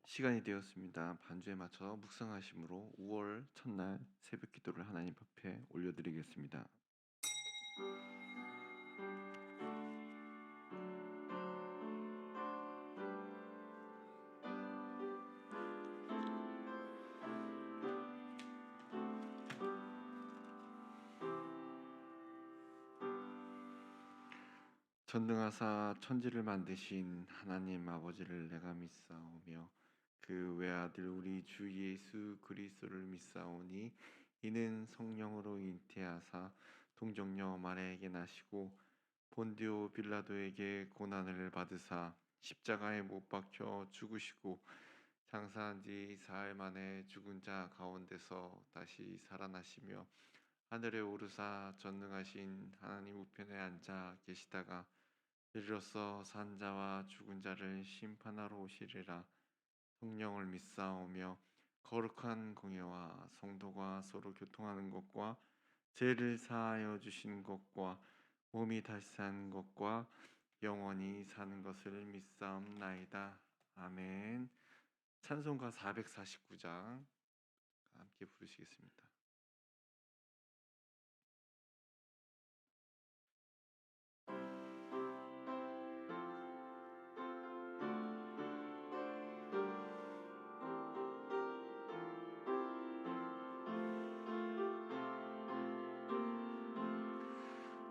시간이 되었습니다. 반주에 맞춰 묵상하심으로 5월 첫날 새벽 기도를 하나님 앞에 올려드리겠습니다. 전능하사 천지를 만드신 하나님 아버지를 내가 믿사오며 그 외아들 우리 주 예수 그리스도를 믿사오니 이는 성령으로 잉태하사 동정녀 마리아에게 나시고 본디오 빌라도에게 고난을 받으사 십자가에 못 박혀 죽으시고 장사한 지 사흘 만에 죽은 자 가운데서 다시 살아나시며 하늘에 오르사 전능하신 하나님 우편에 앉아 계시다가 이르러서 산 자와 죽은 자를 심판하러 오시리라. 성령을 믿사오며 거룩한 공예와 성도가 서로 교통하는 것과 죄를 사하여 주시는 것과 몸이 다시 사는 것과 영원히 사는 것을 믿사옵나이다. 아멘. 찬송가 449장 함께 부르시겠습니다.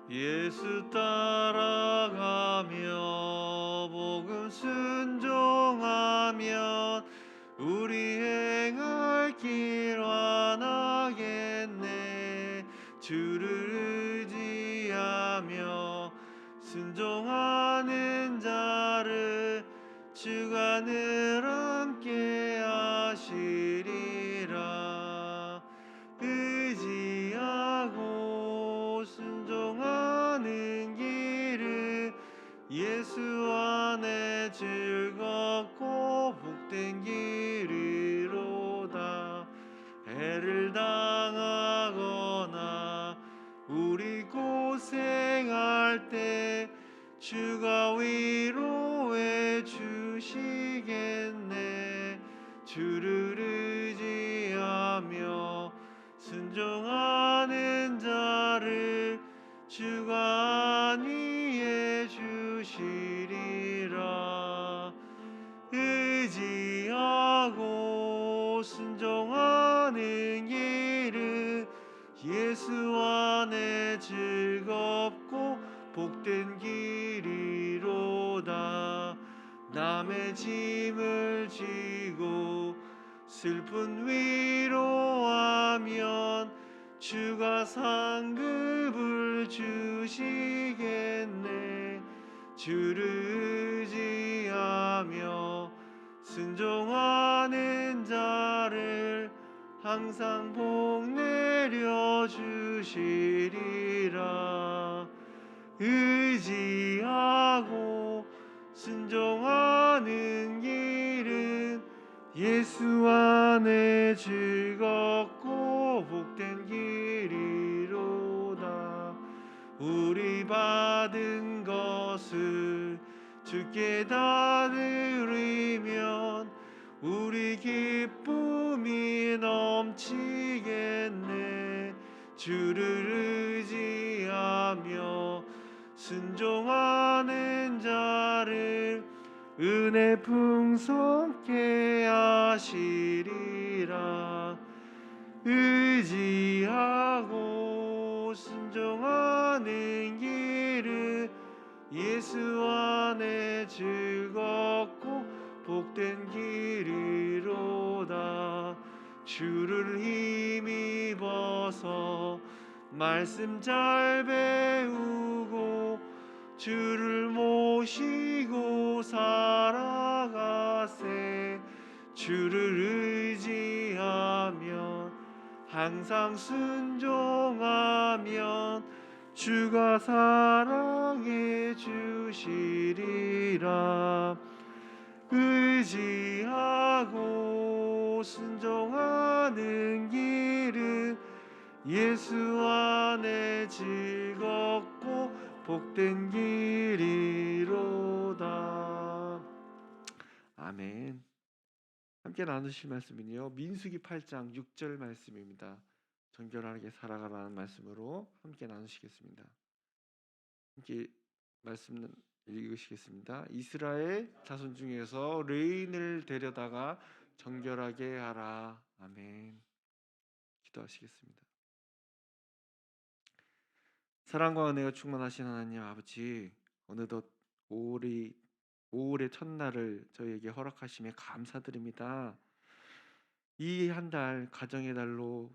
예수 따라가며 복음 순종하면 우리 행할 길 완하겠네. 주를 의지하며 순종하는 자를 주가 늘 함께 하시리라. 의지하고 순종하는 길은 예수 안에 즐겁고 복된 길이로다. 해를 당하거나 우리 고생할 때 주가 위로해 주시겠네. 주를 의지하며 순종하는 자를 주가 안위해 주시리라. 의지하고 순종하는 길은 예수 안에 즐겁고 복된 길이로다. 남의 짐을 지고 슬픈 위로하면 주가 상급을 주시겠네. 주를 의지하며 순종하는 자를 항상 복 내려 주시리라. 의지하고 순종하는 길은 예수 안에 즐겁고 복된 길이로다. 우리 받은 것을 주께 다 드리면 우리 기쁨이 넘치겠네. 주를 의지하며 순종하는 자를 은혜 풍성케 하시리라. 의지하고 순종하는 길은 예수 안에 즐겁고 복된 길이로다. 주를 힘입어서 말씀 잘 배우고 주를 모시고 살아가세. 주를 의지하면 항상 순종하면 주가 사랑해 주시리라. 의지하고 순종하는 길은 예수 안에 즐겁고 복된 길이로다. 아멘. 함께 나누실 말씀은요, 민수기 8장 6절 말씀입니다. 정결하게 살아가라는 말씀으로 함께 나누시겠습니다. 함께 말씀 읽으시겠습니다. 이스라엘 자손 중에서 레인을 데려다가 정결하게 하라. 아멘. 기도하시겠습니다. 사랑과 은혜가 충만하신 하나님 아버지, 어느덧 5월의 첫날을 저희에게 허락하심에 감사드립니다. 이 한 달 가정의 달로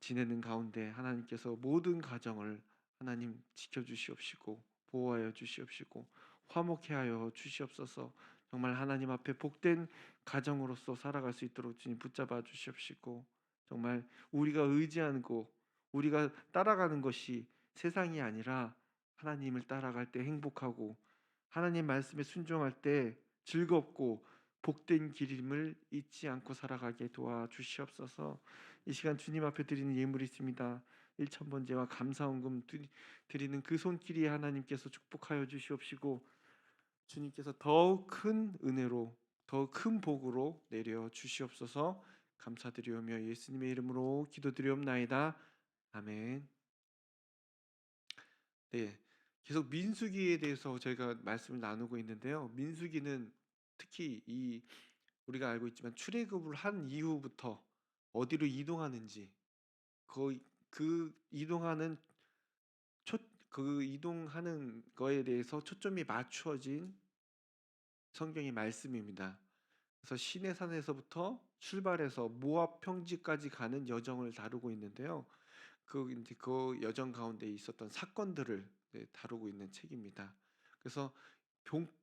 지내는 가운데 하나님께서 모든 가정을 하나님 지켜주시옵시고 보호하여 주시옵시고 화목해 하여 주시옵소서. 정말 하나님 앞에 복된 가정으로서 살아갈 수 있도록 주님 붙잡아 주시옵시고, 정말 우리가 의지하고 우리가 따라가는 것이 세상이 아니라 하나님을 따라갈 때 행복하고 하나님 말씀에 순종할 때 즐겁고 복된 길임을 잊지 않고 살아가게 도와주시옵소서. 이 시간 주님 앞에 드리는 예물이 있습니다. 1,000번제와 감사원금 드리는 그 손길이 하나님께서 축복하여 주시옵시고 주님께서 더욱 큰 은혜로 더 큰 복으로 내려 주시옵소서. 감사드리오며 예수님의 이름으로 기도드리옵나이다. 아멘. 네, 계속 민수기에 대해서 저희가 말씀을 나누고 있는데요. 민수기는 특히 우리가 알고 있지만 출애굽을 한 이후부터 어디로 이동하는지 그 이동하는 그 이동하는 거에 대해서 초점이 맞추어진 성경의 말씀입니다. 그래서 시내산에서부터 출발해서 모압 평지까지 가는 여정을 다루고 있는데요. 이제 그 여정 가운데 있었던 사건들을 다루고 있는 책입니다. 그래서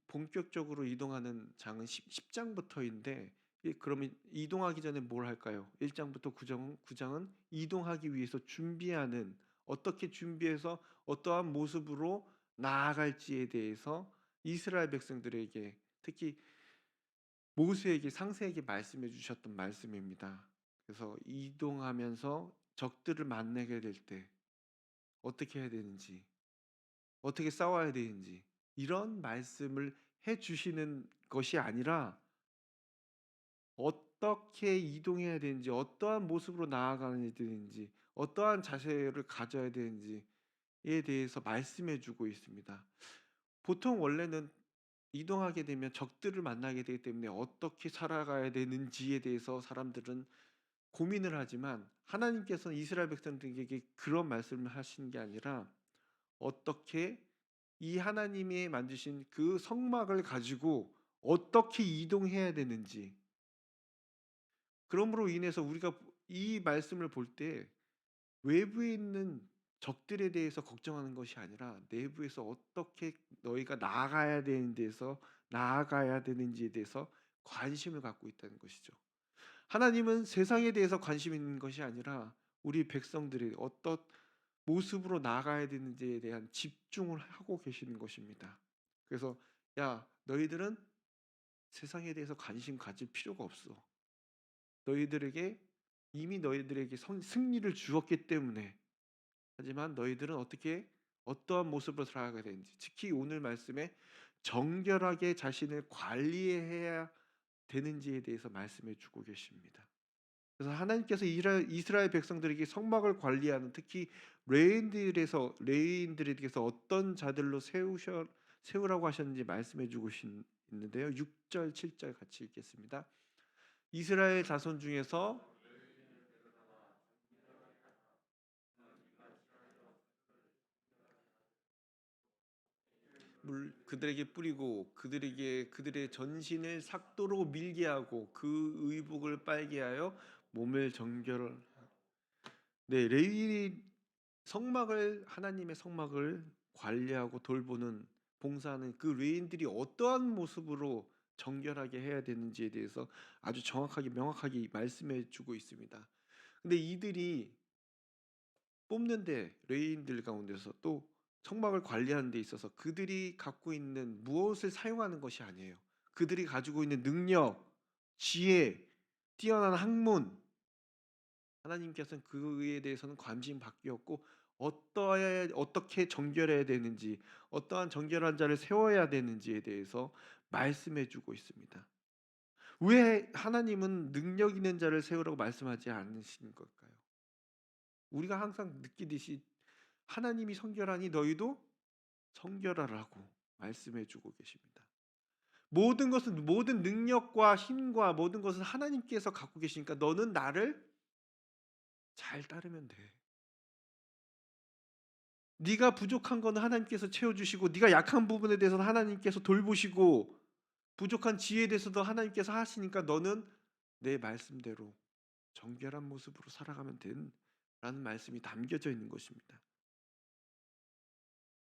본격적으로 이동하는 장은 10장부터인데, 그러면 이동하기 전에 뭘 할까요? 1장부터 9장은 이동하기 위해서 준비하는, 어떻게 준비해서 어떠한 모습으로 나아갈지에 대해서 이스라엘 백성들에게, 특히 모세에게 상세하게 말씀해 주셨던 말씀입니다. 그래서 이동하면서 적들을 만나게 될 때 어떻게 해야 되는지, 어떻게 싸워야 되는지, 이런 말씀을 해 주시는 것이 아니라 어떻게 이동해야 되는지, 어떠한 모습으로 나아가야 되는지, 어떠한 자세를 가져야 되는지에 대해서 말씀해 주고 있습니다. 보통 원래는 이동하게 되면 적들을 만나게 되기 때문에 어떻게 살아가야 되는지에 대해서 사람들은 고민을 하지만, 하나님께서는 이스라엘 백성들에게 그런 말씀을 하신 게 아니라 어떻게 이 하나님이 만드신 그 성막을 가지고 어떻게 이동해야 되는지, 그러므로 인해서 우리가 이 말씀을 볼 때 외부에 있는 적들에 대해서 걱정하는 것이 아니라 내부에서 어떻게 너희가 나아가야 되는 데서 나아가야 되는지에 대해서 관심을 갖고 있다는 것이죠. 하나님은 세상에 대해서 관심 있는 것이 아니라 우리 백성들이 어떤 모습으로 나아가야 되는지에 대한 집중을 하고 계시는 것입니다. 그래서 야, 너희들은 세상에 대해서 관심 가질 필요가 없어. 이미 너희들에게 승리를 주었기 때문에. 하지만 너희들은 어떠한 모습으로 살아가야 되는지, 특히 오늘 말씀에 정결하게 자신을 관리해야 되는지에 대해서 말씀해 주고 계십니다. 그래서 하나님께서 이스라엘 백성들에게 성막을 관리하는, 특히 레위인들에게서 어떤 자들로 세우라고 하셨는지 말씀해 주고 있는데요. 6절 7절 같이 읽겠습니다. 이스라엘 자손 중에서 그들에게 뿌리고 그들의 전신을 삭도로 밀게 하고 그 의복을 빨게 하여 몸을 정결. 네, 하나님의 성막을 관리하고 돌보는, 봉사하는 그 레위인들이 어떠한 모습으로 정결하게 해야 되는지에 대해서 아주 정확하게 명확하게 말씀해 주고 있습니다. 근데 이들이 뽑는데, 레위인들 가운데서 또 성막을 관리하는 데 있어서 그들이 갖고 있는 무엇을 사용하는 것이 아니에요. 그들이 가지고 있는 능력, 지혜, 뛰어난 학문, 하나님께서는 그에 대해서는 관심 바뀌었고, 어떻게 정결해야 되는지, 어떠한 정결한 자를 세워야 되는지에 대해서 말씀해 주고 있습니다. 왜 하나님은 능력 있는 자를 세우라고 말씀하지 않으신 걸까요? 우리가 항상 느끼듯이 하나님이 성결하니 너희도 성결하라고 말씀해 주고 계십니다. 모든 것은, 모든 능력과 힘과 모든 것은 하나님께서 갖고 계시니까 너는 나를 잘 따르면 돼. 네가 부족한 거는 하나님께서 채워주시고, 네가 약한 부분에 대해서는 하나님께서 돌보시고, 부족한 지혜에 대해서도 하나님께서 하시니까 너는 내 말씀대로 정결한 모습으로 살아가면 된라는 말씀이 담겨져 있는 것입니다.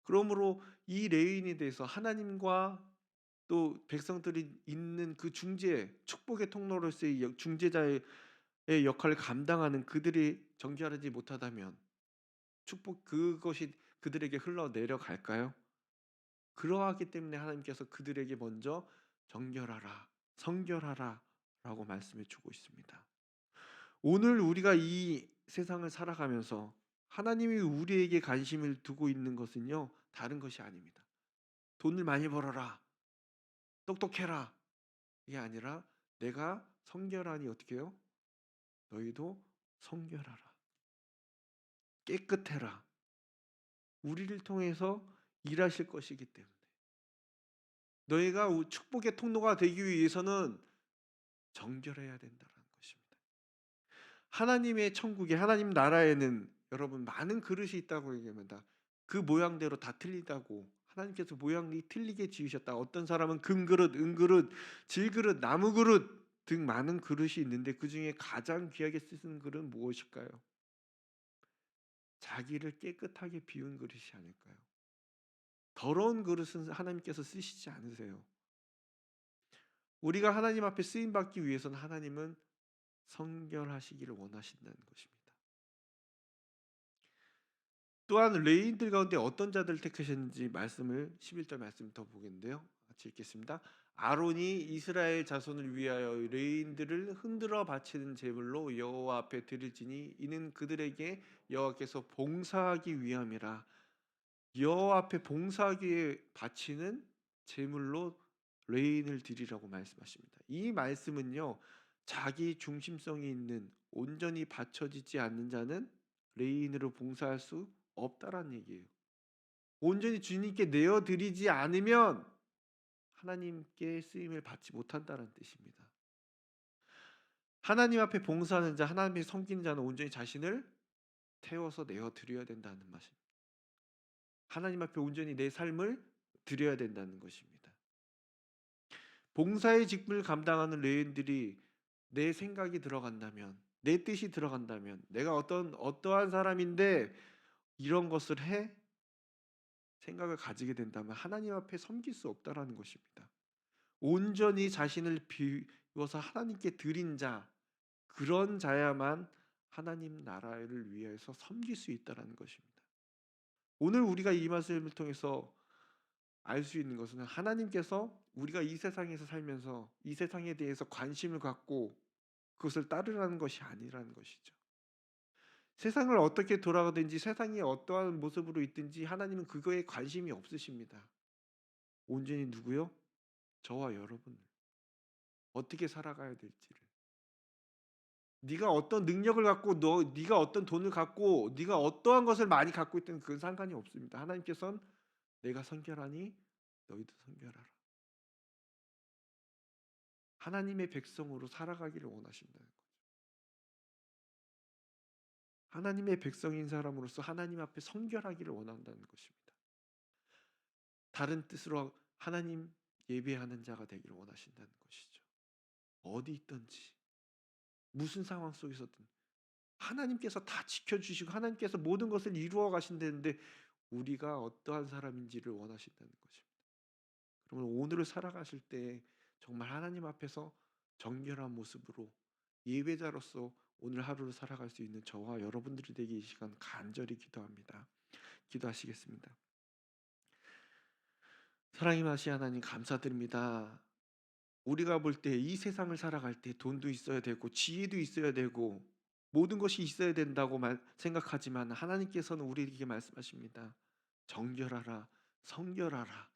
그러므로 이 레인에 대해서 하나님과 또 백성들이 있는 그 중재, 축복의 통로로서의 중재자의 역할을 감당하는 그들이 정결하지 못하다면 축복 그것이 그들에게 흘러내려갈까요? 그러하기 때문에 하나님께서 그들에게 먼저 정결하라, 성결하라 라고 말씀해 주고 있습니다. 오늘 우리가 이 세상을 살아가면서 하나님이 우리에게 관심을 두고 있는 것은요, 다른 것이 아닙니다. 돈을 많이 벌어라, 똑똑해라, 이게 아니라 내가 성결하니 어떻게 해요? 너희도 성결하라, 깨끗해라. 우리를 통해서 일하실 것이기 때문에 너희가 축복의 통로가 되기 위해서는 정결해야 된다는 것입니다. 하나님의 천국에, 하나님 나라에는 여러분 많은 그릇이 있다고 얘기합니다. 그 모양대로 다 틀리다고, 하나님께서 모양이 틀리게 지으셨다. 어떤 사람은 금그릇, 은그릇, 질그릇, 나무그릇 등 많은 그릇이 있는데 그 중에 가장 귀하게 쓰는 그릇은 무엇일까요? 자기를 깨끗하게 비운 그릇이 아닐까요? 더러운 그릇은 하나님께서 쓰시지 않으세요. 우리가 하나님 앞에 쓰임 받기 위해서는 하나님은 성결하시기를 원하신다는 것입니다. 또한 레위인들 가운데 어떤 자들을 택하셨는지 말씀을 11절 말씀 더 보겠는데요. 같이 읽겠습니다. 아론이 이스라엘 자손을 위하여 레위인들을 흔들어 바치는 제물로 여호와 앞에 드릴지니 이는 그들에게 여호와께서 봉사하기 위함이라. 여호와 앞에 봉사하기 위해 바치는 제물로 레인을 드리라고 말씀하십니다. 이 말씀은요, 자기 중심성이 있는 온전히 바쳐지지 않는 자는 레인으로 봉사할 수 없다라는 얘기예요. 온전히 주님께 내어 드리지 않으면 하나님께 쓰임을 받지 못한다는 뜻입니다. 하나님 앞에 봉사하는 자, 하나님의 섬기는 자는 온전히 자신을 태워서 내어 드려야 된다는 말입니다. 하나님 앞에 온전히 내 삶을 드려야 된다는 것입니다. 봉사의 직분을 감당하는 레위인들이 내 생각이 들어간다면, 내 뜻이 들어간다면, 내가 어떠한 사람인데 이런 것을 해 생각을 가지게 된다면 하나님 앞에 섬길 수 없다라는 것입니다. 온전히 자신을 비워서 하나님께 드린 자, 그런 자야만 하나님 나라를 위해서 섬길 수 있다라는 것입니다. 오늘 우리가 이 말씀을 통해서 알 수 있는 것은 하나님께서 우리가 이 세상에서 살면서 이 세상에 대해서 관심을 갖고 그것을 따르라는 것이 아니라는 것이죠. 세상을 어떻게 돌아가든지 세상이 어떠한 모습으로 있든지 하나님은 그거에 관심이 없으십니다. 온전히 누구요? 저와 여러분을 어떻게 살아가야 될지를. 네가 어떤 능력을 갖고 네가 어떤 돈을 갖고 네가 어떠한 것을 많이 갖고 있든 그건 상관이 없습니다. 하나님께서는 내가 성결하니 너희도 성결하라. 하나님의 백성으로 살아가기를 원하신다는 거죠. 하나님의 백성인 사람으로서 하나님 앞에 성결하기를 원한다는 것입니다. 다른 뜻으로 하나님 예배하는 자가 되기를 원하신다는 것이죠. 어디 있든지 무슨 상황 속에서든 하나님께서 다 지켜주시고 하나님께서 모든 것을 이루어 가신다는데 우리가 어떠한 사람인지를 원하신다는 것입니다. 그러면 오늘을 살아가실 때 정말 하나님 앞에서 정결한 모습으로 예배자로서 오늘 하루를 살아갈 수 있는 저와 여러분들이 되기 이 시간 간절히 기도합니다. 기도하시겠습니다. 사랑이 마시 하나님 감사드립니다. 우리가 볼 때 이 세상을 살아갈 때 돈도 있어야 되고 지혜도 있어야 되고 모든 것이 있어야 된다고 생각하지만 하나님께서는 우리에게 말씀하십니다. 정결하라, 성결하라.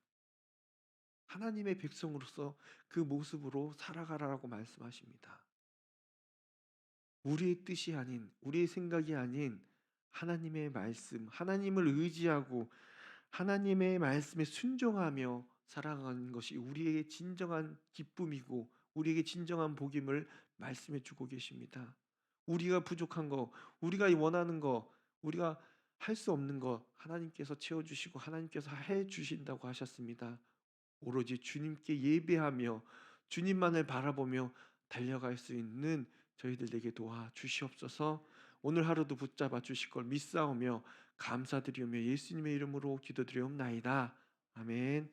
하나님의 백성으로서 그 모습으로 살아가라고 말씀하십니다. 우리의 뜻이 아닌, 우리의 생각이 아닌 하나님의 말씀, 하나님을 의지하고 하나님의 말씀에 순종하며 살아가는 것이 우리에게 진정한 기쁨이고 우리에게 진정한 복임을 말씀해 주고 계십니다. 우리가 부족한 거, 우리가 원하는 거, 우리가 할 수 없는 거 하나님께서 채워 주시고 하나님께서 해 주신다고 하셨습니다. 오로지 주님께 예배하며 주님만을 바라보며 달려갈 수 있는 저희들에게 도와 주시옵소서. 오늘 하루도 붙잡아 주실 걸 믿사오며 감사드리며 예수님의 이름으로 기도드리옵나이다. 아멘.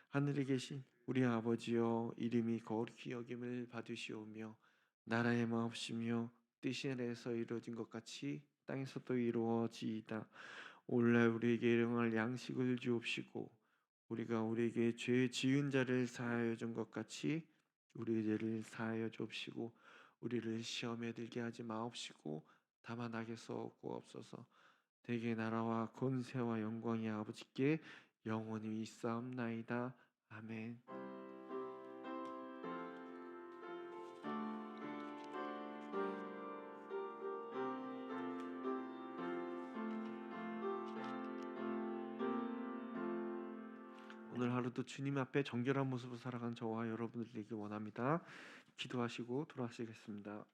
하늘에 계신 우리 아버지여, 이름이 거룩히 여김을 받으시오며 나라의 마옵시며 뜻이 하늘에서 이루어진 것 같이 땅에서도 이루어지이다. 오늘날 우리에게 일용할 양식을 주옵시고 우리가 우리에게 죄 지은 자를 사하여 준 것 같이 우리의 죄를 사하여 주옵시고 우리를 시험에 들게 하지 마옵시고 다만 악에서 구하옵소서. 대개 나라와 권세와 영광이 아버지께 영원히 있사옵나이다. 아멘. 오늘 하루도 주님 앞에 정결한 모습으로 살아가는 저와 여러분들에게 원합니다. 기도하시고 돌아가시겠습니다.